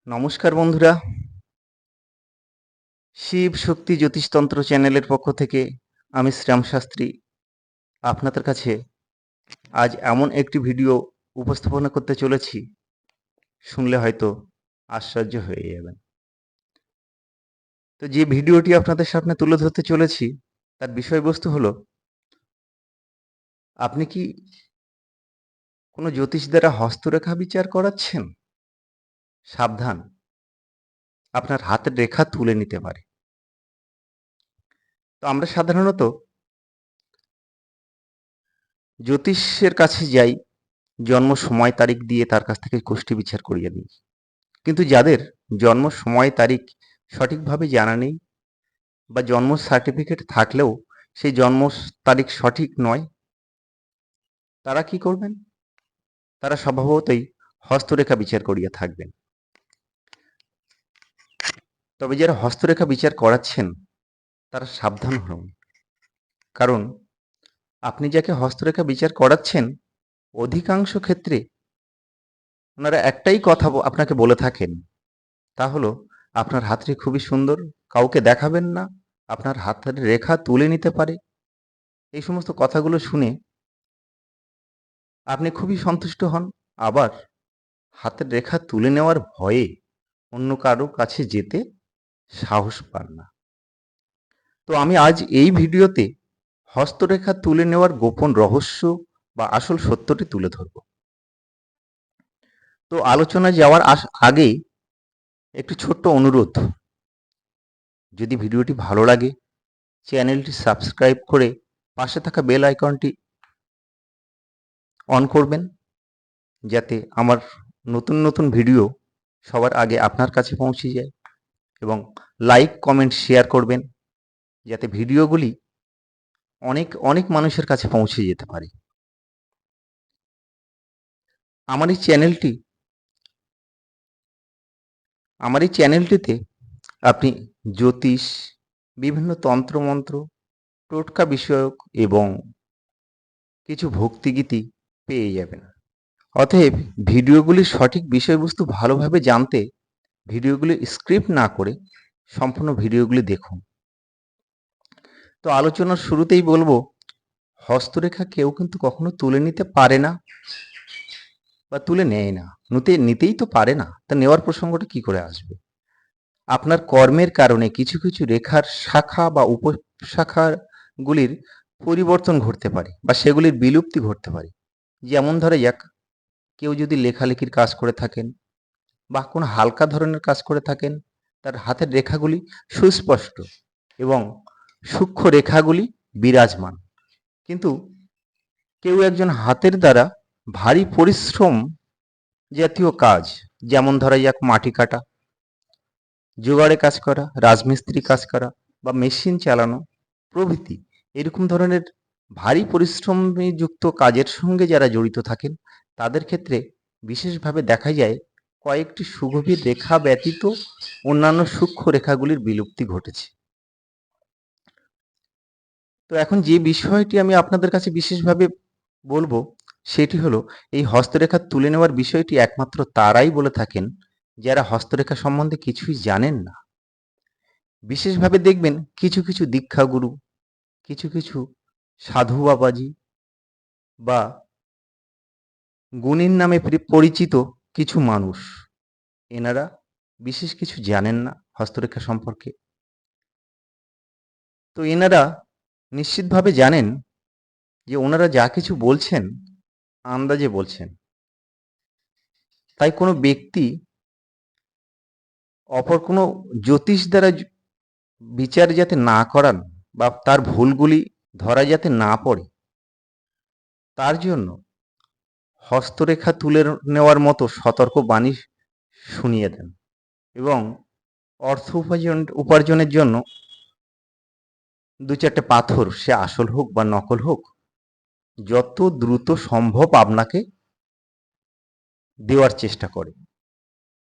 নমস্কার বন্ধুরা, শিব শক্তি জ্যোতিষতন্ত্র চ্যানেলের পক্ষ থেকে আমি শ্রীরাম শাস্ত্রী আপনাদের কাছে আজ এমন একটি ভিডিও উপস্থাপনা করতে চলেছি, শুনলে হয়তো আশ্চর্য হয়ে যাবেন। তো যে ভিডিওটি আপনাদের সামনে তুলে ধরতে চলেছি তার বিষয়বস্তু হলো, আপনি কি কোনো জ্যোতিষ দ্বারা হস্তরেখা বিচার করাচ্ছেন? সাবধান, আপনার হাতের রেখা তুলে নিতে পারে। তো আমরা সাধারণত জ্যোতিষের কাছে যাই জন্ম সময় তারিখ দিয়ে তার কাছ থেকে কুষ্টি বিচার করিয়ে নিই। কিন্তু যাদের জন্ম সময় তারিখ সঠিকভাবে জানা নেই বা জন্ম সার্টিফিকেট থাকলেও সেই জন্ম তারিখ সঠিক নয়, তারা কি করবেন? তারা স্বভাবতই হস্তরেখা বিচার করিয়া থাকবেন। তবে যারা হস্তরেখা বিচার করাচ্ছেন তারা সাবধান হন, কারণ আপনি যাকে হস্তরেখা বিচার করাচ্ছেন অধিকাংশ ক্ষেত্রে ওনারা একটাই কথা আপনাকে বলে থাকেন, তা হলো আপনার হাতটি খুবই সুন্দর, কাউকে দেখাবেন না, আপনার হাতের রেখা তুলে নিতে পারে। এই সমস্ত কথাগুলো শুনে আপনি খুবই সন্তুষ্ট হন, আবার হাতের রেখা তুলে নেওয়ার ভয়ে অন্য কারো কাছে যেতে সাহস পান না। তো আমি আজ এই ভিডিওতে হস্তরেখা তুলে নেওয়ার গোপন রহস্য বা আসল সত্যটি তুলে ধরব। তো আলোচনায় যাওয়ার আগে একটি ছোট্ট অনুরোধ, যদি ভিডিওটি ভালো লাগে চ্যানেলটি সাবস্ক্রাইব করে পাশে থাকা বেল আইকনটি অন করবেন, যাতে আমার নতুন নতুন ভিডিও সবার আগে আপনার কাছে পৌঁছে যায়, এবং লাইক কমেন্ট শেয়ার করবেন যাতে ভিডিওগুলি অনেক অনেক মানুষের কাছে পৌঁছে যেতে পারে। আমার এই চ্যানেলটিতে আপনি জ্যোতিষ, বিভিন্ন তন্ত্রমন্ত্র, টোটকা বিষয়ক এবং কিছু ভক্তিগীতি পেয়ে যাবেন। অতএব ভিডিওগুলির সঠিক বিষয়বস্তু ভালোভাবে জানতে ভিডিওগুলি স্ক্রিপ্ট না করে সম্পূর্ণ ভিডিওগুলি দেখুন। তো আলোচনার শুরুতেই বলবো, হস্তরেখা কেউ কিন্তু কখনো তুলে নিতে পারে না বা তুলে নেয় না, নিতেই তো পারে না, তা নেওয়ার প্রসঙ্গটা কি করে আসবে? আপনার কর্মের কারণে কিছু কিছু রেখার শাখা বা উপশাখাগুলির পরিবর্তন ঘটতে পারে বা সেগুলির বিলুপ্তি ঘটতে পারে। যেমন ধরা যাক, কেউ যদি লেখালেখির কাজ করে থাকেন বা কোনো হালকা ধরনের কাজ করে থাকেন, তার হাতের রেখাগুলি সুস্পষ্ট এবং সূক্ষ্ম রেখাগুলি বিরাজমান। কিন্তু কেউ একজন হাতের দ্বারা ভারী পরিশ্রম জাতীয় কাজ, যেমন ধরা যাক মাটি কাটা, জোগাড়ে কাজ করা, রাজমিস্ত্রি কাজ করা বা মেশিন চালানো প্রভৃতি, এরকম ধরনের ভারী পরিশ্রমযুক্ত কাজের সঙ্গে যারা জড়িত থাকেন তাদের ক্ষেত্রে বিশেষভাবে দেখা যায় কয়েকটি সুগভীর রেখা ব্যতীত অন্যান্য সূক্ষ্ম রেখাগুলির বিলুপ্তি ঘটেছে। তো এখন যে বিষয়টি আমি আপনাদের কাছে বিশেষভাবে বলবো সেটি হলো, এই হস্তরেখা তুলে নেওয়ার বিষয়টি একমাত্র তারাই বলে থাকেন যারা হস্তরেখা সম্বন্ধে কিছুই জানেন না। বিশেষভাবে দেখবেন কিছু কিছু দীক্ষাগুরু, কিছু কিছু সাধু বাবাজি বা গুণীর নামে পরিচিত কিছু মানুষ, এনারা বিশেষ কিছু জানেন না হস্তরেখা সম্পর্কে। তো এনারা নিশ্চিতভাবে জানেন যে ওনারা যা কিছু বলছেন আন্দাজে বলছেন। তাই কোনো ব্যক্তি অপর কোনো জ্যোতিষ দ্বারা বিচার যাতে না করান বা তার ভুলগুলি ধরা যাতে না পড়ে, তার জন্য হস্তরেখা তুলে নেওয়ার মতো সতর্ক বাণী শুনিয়ে দেন এবং অর্থ উপার্জনের জন্য দু চারটে পাথর, সে আসল হোক বা নকল হোক, যত দ্রুত সম্ভব আপনাকে দেওয়ার চেষ্টা করে।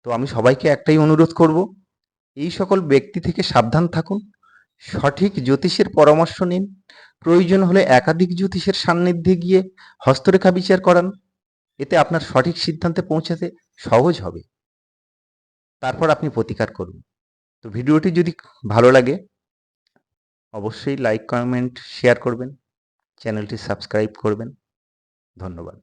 তো আমি সবাইকে একটাই অনুরোধ করব, এই সকল ব্যক্তি থেকে সাবধান থাকুন সঠিক জ্যোতিষের পরামর্শ নিন। প্রয়োজন হলে একাধিক জ্যোতিষের সান্নিধ্যে গিয়ে হস্তরেখা বিচার করান। এতে আপনার সঠিক সিদ্ধান্তে পৌঁছাতে সহজ হবে। তারপর আপনি প্রতিকার করুন। তো ভিডিওটি যদি ভালো লাগে অবশ্যই লাইক, কমেন্ট, শেয়ার করবেন। চ্যানেলটি সাবস্ক্রাইব করবেন। ধন্যবাদ।